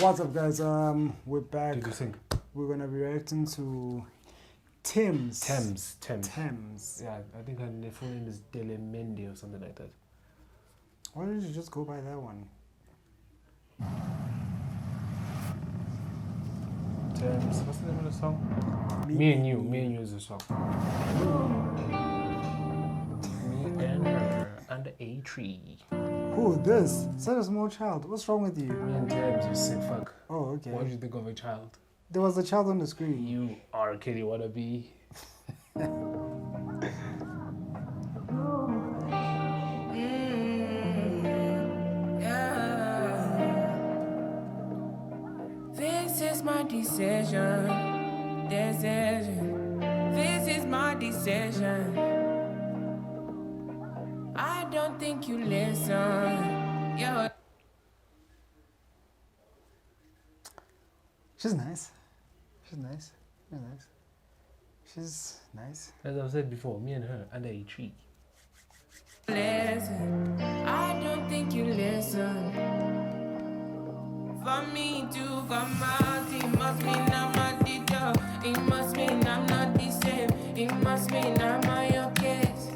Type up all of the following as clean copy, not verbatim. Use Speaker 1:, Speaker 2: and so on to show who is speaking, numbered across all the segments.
Speaker 1: What's up, guys? We're back.
Speaker 2: Did you sing?
Speaker 1: We're gonna be reacting to Tems.
Speaker 2: Tems.
Speaker 1: Tems.
Speaker 2: Yeah, I think her full name is Delemendi or something like that.
Speaker 1: Why did you just go by that one?
Speaker 2: Tems. What's the name of the song? Me and You. Me and You is the song. Me and her under a tree.
Speaker 1: Who? This? Such a small child. What's wrong with you?
Speaker 2: Me and Tems, you sick fuck.
Speaker 1: Oh, okay.
Speaker 2: What did you think of a child?
Speaker 1: There was a child on the screen.
Speaker 2: You are a kitty wannabe.
Speaker 3: This is my decision. This is my decision. I don't think you listen. Yo.
Speaker 1: She's nice. She's nice. She's nice. She's nice.
Speaker 2: As I've said before, me and her under a tree.
Speaker 3: Listen, I don't think you listen. For me to come out, it must mean I'm not the job. It must mean I'm not the same. It must mean I'm on your case.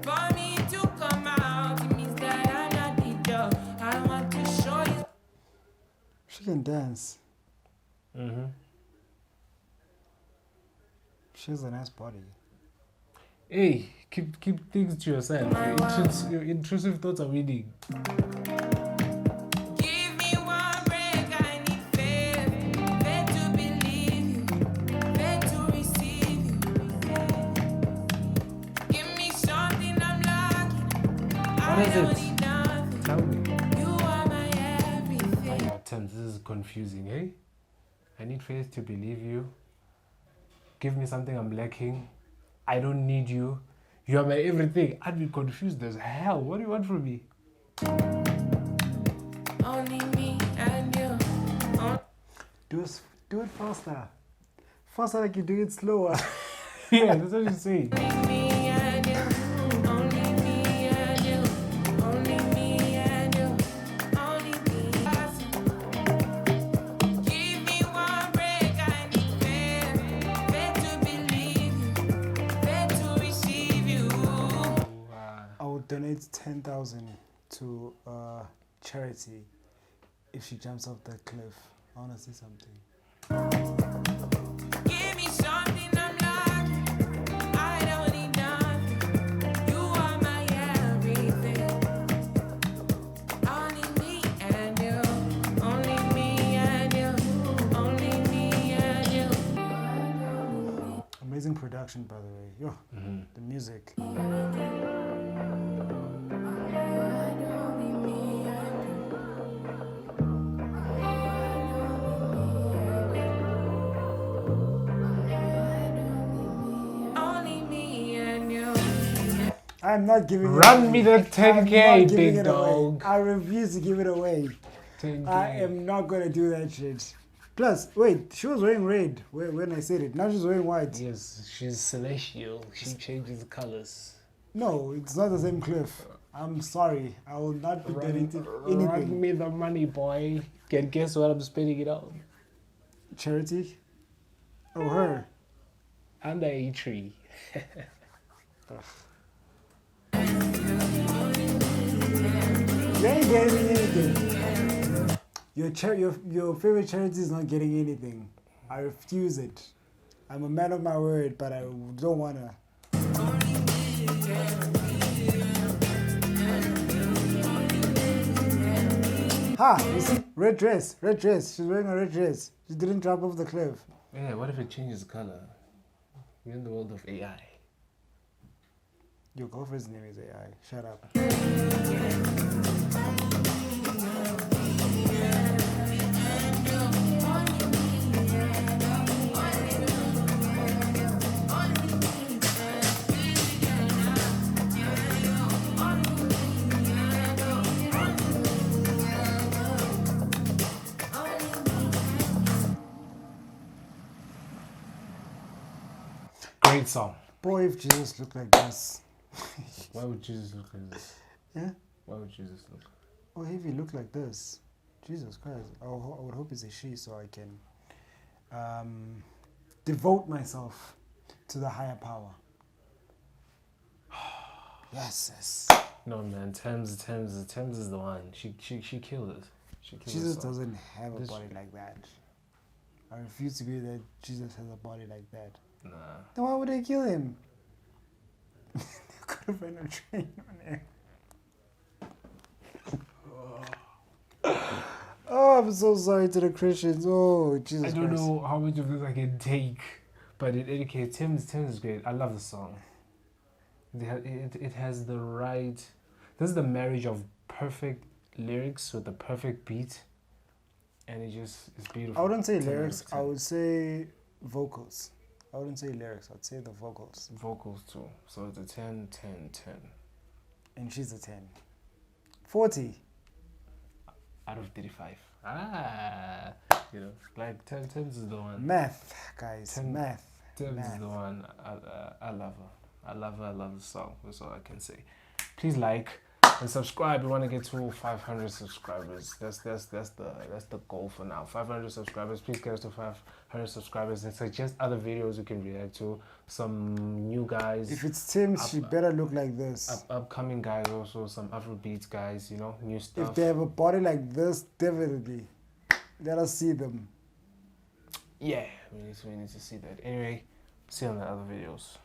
Speaker 3: For me to come out, it means that I'm not the job. I want to show you.
Speaker 1: She can dance.
Speaker 2: Mm-hmm.
Speaker 1: She has a nice body.
Speaker 2: Hey, keep things to yourself. Your intrusive thoughts are winning.
Speaker 3: Give me one break, I need faith. Faith to believe you, faith to receive you. Give me something I'm lacking.
Speaker 2: What is
Speaker 3: I don't
Speaker 2: it?
Speaker 3: need nothing.
Speaker 2: Tell me.
Speaker 3: You are my everything.
Speaker 2: Tems, this is confusing, eh? I need faith to believe you. Give me something I'm lacking. I don't need you. You are my everything. I'd be confused as hell. What do you want from me?
Speaker 3: Only me and you.
Speaker 1: Do it faster. Faster like you do it slower.
Speaker 2: Yeah, that's what you say.
Speaker 3: Only me and you. Only me and you. Only me and you. Only me. Give me one break, I need faith. Faith to believe you. Faith to receive you.
Speaker 1: I would donate 10,000 to charity if she jumps off that cliff. I want to see something.
Speaker 3: Give me something I'm lacking. I don't need nothing. You are my everything. Only me and you. Only me and you. Only me and you.
Speaker 1: Amazing production, by the way. Yo, the music.
Speaker 3: Only me and you.
Speaker 1: I'm not giving it
Speaker 2: Run
Speaker 1: away.
Speaker 2: me the
Speaker 1: I'm
Speaker 2: 10K,
Speaker 1: not giving
Speaker 2: big
Speaker 1: it away.
Speaker 2: dog.
Speaker 1: I refuse to give it away.
Speaker 2: 10K.
Speaker 1: I am not gonna do that shit. Plus, wait, she was wearing red when I said it. Now she's wearing white.
Speaker 2: Yes, she's celestial. She changes colors.
Speaker 1: No, it's not the same cliff. I'm sorry. I will not be donating
Speaker 2: Run
Speaker 1: anything.
Speaker 2: me the money, boy. Can guess what I'm spending it on?
Speaker 1: Charity? Oh, her.
Speaker 2: Under a tree.
Speaker 1: You ain't getting anything. Your favorite charity is not getting anything. I refuse it. I'm a man of my word, but I don't wanna. Ha! You see? Red dress. She's wearing a red dress. She didn't drop off the cliff.
Speaker 2: Yeah, what if it changes color? We're in the world of AI.
Speaker 1: Your girlfriend's name is AI. Shut up.
Speaker 2: Great song.
Speaker 1: Boy, if Jesus looked like this.
Speaker 2: Why would Jesus look like this?
Speaker 1: Yeah?
Speaker 2: Why would Jesus look?
Speaker 1: Or if he looked like this. Jesus Christ. I would hope it's a she so I can devote myself to the higher power. Yes.
Speaker 2: No man, Tems is the one. She killed it. She killed
Speaker 1: Jesus
Speaker 2: the song.
Speaker 1: doesn't have a
Speaker 2: This-
Speaker 1: body like that. I refuse to believe that Jesus has a body like that.
Speaker 2: Nah.
Speaker 1: Then why would they kill him? They could have been a train on him. Oh, I'm so sorry to the Christians. Oh, Jesus
Speaker 2: I don't
Speaker 1: Christ.
Speaker 2: know how much of this I can take, but in any case, Tems is great. I love the song. It has the right. This is the marriage of perfect lyrics with the perfect beat, and it just is beautiful.
Speaker 1: I wouldn't say
Speaker 2: 10 out of
Speaker 1: lyrics.
Speaker 2: 10.
Speaker 1: I would say vocals. I wouldn't say lyrics. I'd say the vocals.
Speaker 2: Vocals too. So it's a 10, 10, 10
Speaker 1: And she's a 10. 40.
Speaker 2: out of 35. Like Tems is the one.
Speaker 1: Math, guys.
Speaker 2: 10.
Speaker 1: Math.
Speaker 2: Tems is the one. I love her. I love her. I love the song. That's all I can say. Please like and subscribe. We want to get to 500 subscribers. That's the goal for now. 500 subscribers. Please get us to 500 subscribers and suggest other videos we can react to. Some new guys.
Speaker 1: If it's Tems, she better look like this.
Speaker 2: Upcoming guys also. Some Afrobeats guys. New stuff.
Speaker 1: If they have a body like this, definitely. Let us see them.
Speaker 2: Yeah, we need to see that. Anyway, see you on the other videos.